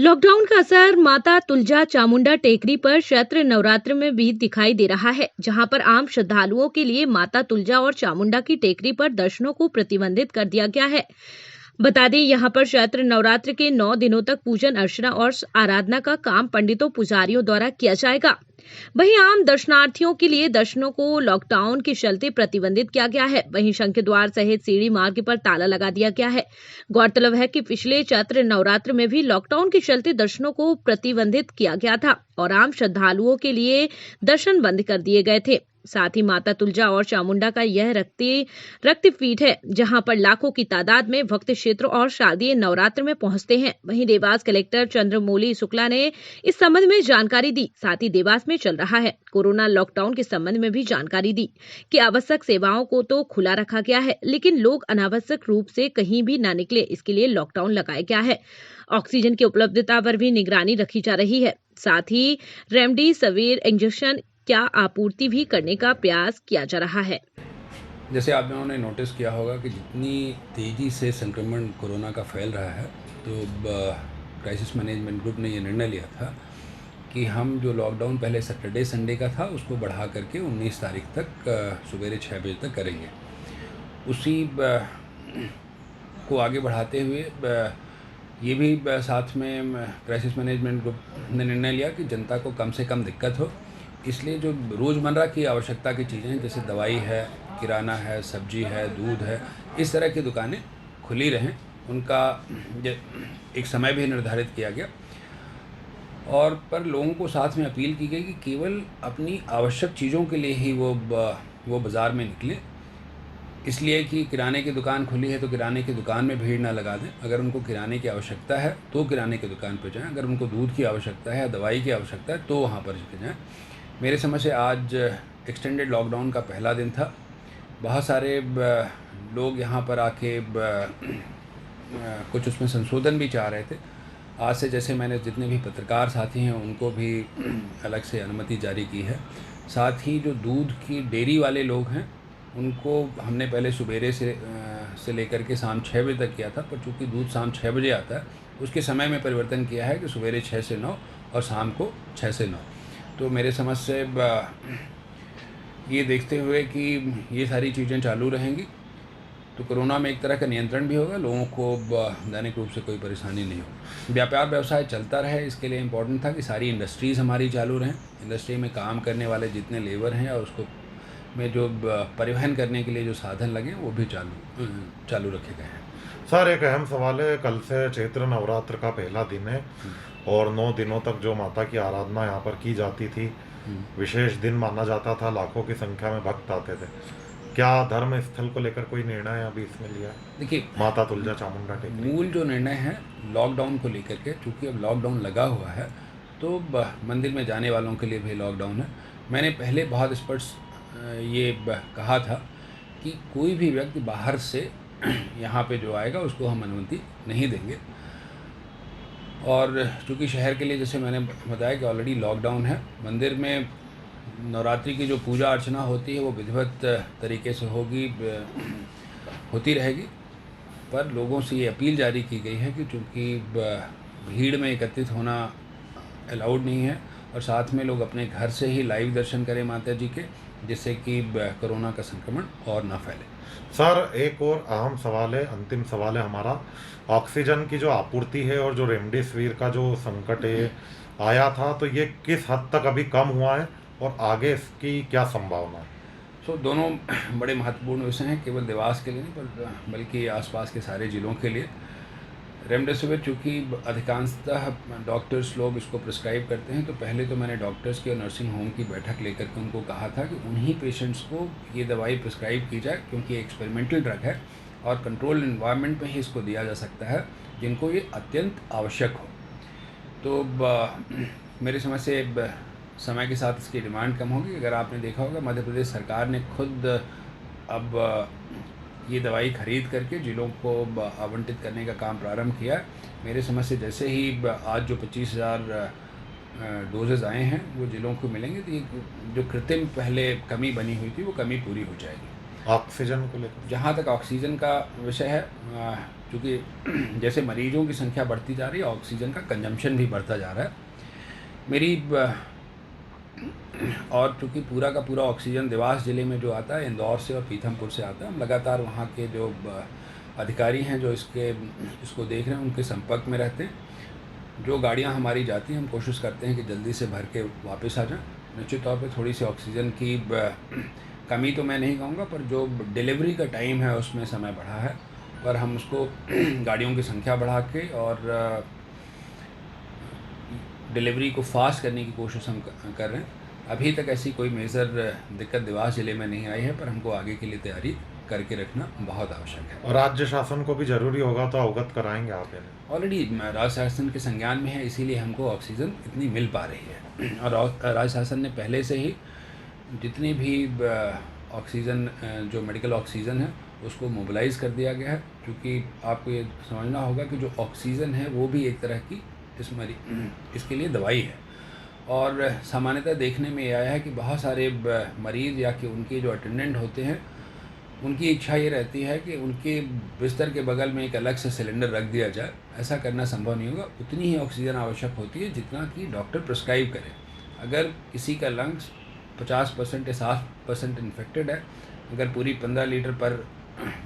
Lockdown का असर माता तुलजा चामुंडा टेकरी पर चैत्र नवरात्र में भी दिखाई दे रहा है, जहां पर आम श्रद्धालुओं के लिए माता तुलजा और चामुंडा की टेकरी पर दर्शनों को प्रतिबंधित कर दिया गया है। बता दें, यहां पर चैत्र नवरात्र के 9 दिनों तक पूजन अर्चना और आराधना का काम पंडितों पुजारियों द्वारा किया जाएगा। वहीं आम दर्शनार्थियों के लिए दर्शनों को लॉकडाउन के चलते प्रतिबंधित किया गया है। वहीं शंख द्वार सहित सीढ़ी मार्ग पर ताला लगा दिया गया है। गौरतलब है कि पिछले चैत्र नवरात्र में भी लॉकडाउन के चलते दर्शनों को प्रतिबंधित किया गया था और आम श्रद्धालुओं के लिए दर्शन बंद कर दिए गए थे। साथ ही माता तुलजा और चामुंडा का यह रक्तपीठ है, जहां पर लाखों की तादाद में भक्त क्षेत्र और शारदीय नवरात्र में पहुंचते हैं। वहीं देवास कलेक्टर चंद्रमौली शुक्ला ने इस संबंध में जानकारी दी। साथ ही देवास में चल रहा है कोरोना लॉकडाउन के संबंध में भी जानकारी दी कि आवश्यक सेवाओं को तो खुला रखा गया है, लेकिन लोग अनावश्यक रूप से कहीं भी न निकले, इसके लिए लॉकडाउन लगाया गया है। ऑक्सीजन की उपलब्धता पर भी निगरानी रखी जा रही है। साथ ही रेमडेसिविर इंजेक्शन क्या आपूर्ति भी करने का प्रयास किया जा रहा है। जैसे आप लोगों ने नोटिस किया होगा कि जितनी तेज़ी से संक्रमण कोरोना का फैल रहा है, तो क्राइसिस मैनेजमेंट ग्रुप ने ये निर्णय लिया था कि हम जो लॉकडाउन पहले सैटरडे संडे का था उसको बढ़ा करके 19 तारीख तक सवेरे 6 बजे तक करेंगे। उसी को आगे बढ़ाते हुए ये भी साथ में क्राइसिस मैनेजमेंट ग्रुप ने निर्णय लिया कि जनता को कम से कम दिक्कत हो, इसलिए जो रोज़मर्रा की आवश्यकता की चीज़ें हैं, जैसे दवाई है, किराना है, सब्जी है, दूध है, इस तरह की दुकानें खुली रहें। उनका एक समय भी निर्धारित किया गया और पर लोगों को साथ में अपील की गई कि केवल अपनी आवश्यक चीज़ों के लिए ही वो बाज़ार में निकलें, इसलिए कि किराने की दुकान खुली है तो किराने की दुकान में भीड़ ना लगा दें। अगर उनको किराने की आवश्यकता है तो किराने की दुकान पर जाएं, अगर उनको दूध की आवश्यकता है, दवाई की आवश्यकता है तो वहाँ पर जाएं। मेरे समझ से आज एक्सटेंडेड लॉकडाउन का पहला दिन था। बहुत सारे लोग यहाँ पर आके कुछ उसमें संशोधन भी चाह रहे थे। आज से जैसे मैंने जितने भी पत्रकार साथी हैं उनको भी अलग से अनुमति जारी की है। साथ ही जो दूध की डेयरी वाले लोग हैं उनको हमने पहले सुबेरे से लेकर के शाम 6 बजे तक किया था, पर चूँकि दूध शाम 6 बजे आता है उसके समय में परिवर्तन किया है कि सुबेरे 6 से 9 और शाम को 6 से 9। तो मेरे समझ से ये देखते हुए कि ये सारी चीज़ें चालू रहेंगी तो कोरोना में एक तरह का नियंत्रण भी होगा, लोगों को दैनिक रूप से कोई परेशानी नहीं होगी। व्यापार व्यवसाय चलता रहे, इसके लिए इम्पोर्टेंट था कि सारी इंडस्ट्रीज़ हमारी चालू रहें। इंडस्ट्री में काम करने वाले जितने लेबर हैं और उसको में जो परिवहन करने के लिए जो साधन लगे वो भी चालू रखे गए हैं। सर, एक अहम सवाल है, कल से चैत्र नवरात्र का पहला दिन है और 9 दिनों तक जो माता की आराधना यहाँ पर की जाती थी, विशेष दिन माना जाता था, लाखों की संख्या में भक्त आते थे। क्या धर्म स्थल को लेकर कोई निर्णय अभी इसमें लिया? देखिए, माता तुलजा चामुंडा टेकरी मूल जो निर्णय है लॉकडाउन को लेकर के, चूँकि अब लॉकडाउन लगा हुआ है तो मंदिर में जाने वालों के लिए भी लॉकडाउन है। मैंने पहले बहुत स्पष्ट ये कहा था कि कोई भी व्यक्ति बाहर से यहाँ पे जो आएगा उसको हम अनुमति नहीं देंगे। और चूँकि शहर के लिए जैसे मैंने बताया कि ऑलरेडी लॉकडाउन है, मंदिर में नवरात्रि की जो पूजा अर्चना होती है वो विधिवत तरीके से होती रहेगी, पर लोगों से ये अपील जारी की गई है कि चूँकि भीड़ में एकत्रित होना अलाउड नहीं है और साथ में लोग अपने घर से ही लाइव दर्शन करें माता जी के, जिससे कि कोरोना का संक्रमण और ना फैले। सर, एक और अहम सवाल है, अंतिम सवाल है हमारा, ऑक्सीजन की जो आपूर्ति है और जो रेमडेसिविर का जो संकट है आया था, तो ये किस हद तक अभी कम हुआ है और आगे इसकी क्या संभावना है? दोनों बड़े महत्वपूर्ण विषय हैं, केवल देवास के लिए नहीं बल्कि आसपास के सारे ज़िलों के लिए। रेमडेसिविर चूँकि अधिकांशतः डॉक्टर्स लोग इसको प्रिस्क्राइब करते हैं, तो पहले तो मैंने डॉक्टर्स की और नर्सिंग होम की बैठक लेकर के उनको कहा था कि उन्हीं पेशेंट्स को ये दवाई प्रिस्क्राइब की जाए, क्योंकि एक्सपेरिमेंटल ड्रग है और कंट्रोल इन्वायरमेंट में ही इसको दिया जा सकता है जिनको ये अत्यंत आवश्यक हो। तो मेरे समझ से समय के साथ इसकी डिमांड कम होगी। अगर आपने देखा होगा, मध्य प्रदेश सरकार ने खुद अब ये दवाई खरीद करके जिलों को आवंटित करने का काम प्रारंभ किया है। मेरे समझ से जैसे ही आज जो 25,000 डोजेज़ आए हैं वो जिलों को मिलेंगे, तो ये जो कृत्रिम पहले कमी बनी हुई थी वो कमी पूरी हो जाएगी। ऑक्सीजन को लेकर? जहाँ तक ऑक्सीजन का विषय है, क्योंकि जैसे मरीजों की संख्या बढ़ती जा रही है, ऑक्सीजन का कंजम्पशन भी बढ़ता जा रहा है। मेरी और चूँकि पूरा का पूरा ऑक्सीजन देवास ज़िले में जो आता है, इंदौर से और पीथमपुर से आता है, हम लगातार वहाँ के जो अधिकारी हैं जो इसको देख रहे हैं, उनके संपर्क में रहते हैं। जो गाड़ियाँ हमारी जाती हैं, हम कोशिश करते हैं कि जल्दी से भर के वापस आ जाएं। निश्चित तौर पे थोड़ी सी ऑक्सीजन की कमी तो मैं नहीं कहूँगा, पर जो डिलीवरी का टाइम है उसमें समय बढ़ा है, पर हम उसको गाड़ियों की संख्या बढ़ा के और डिलीवरी को फास्ट करने की कोशिश हम कर रहे हैं। अभी तक ऐसी कोई मेजर दिक्कत देवास ज़िले में नहीं आई है, पर हमको आगे के लिए तैयारी करके रखना बहुत आवश्यक है। और राज्य शासन को भी जरूरी होगा तो अवगत कराएंगे आप इन्हें? ऑलरेडी राज्य शासन के संज्ञान में है, इसीलिए हमको ऑक्सीजन इतनी मिल पा रही है। और राज्य शासन ने पहले से ही जितनी भी ऑक्सीजन जो मेडिकल ऑक्सीजन है उसको मोबिलाइज़ कर दिया गया है, क्योंकि आपको ये समझना होगा कि जो ऑक्सीजन है वो भी एक तरह की इसके लिए दवाई है। और सामान्यतः देखने में ये आया है कि बहुत सारे मरीज़ या कि उनके जो अटेंडेंट होते हैं, उनकी इच्छा ये रहती है कि उनके बिस्तर के बगल में एक अलग से सिलेंडर रख दिया जाए। ऐसा करना संभव नहीं होगा। उतनी ही ऑक्सीजन आवश्यक होती है जितना कि डॉक्टर प्रिस्क्राइब करे। अगर किसी का लंग्स 50% या 60% इन्फेक्टेड है, अगर पूरी 15 लीटर पर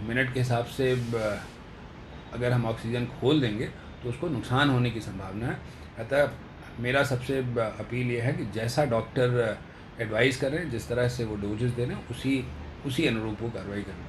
मिनट के हिसाब से अगर हम ऑक्सीजन खोल देंगे तो उसको नुकसान होने की संभावना है। अतः मेरा सबसे अपील ये है कि जैसा डॉक्टर एडवाइस कर रहे हैं, जिस तरह से वो डोजेस दे रहे हैं, उसी अनुरूप वो कार्रवाई करें।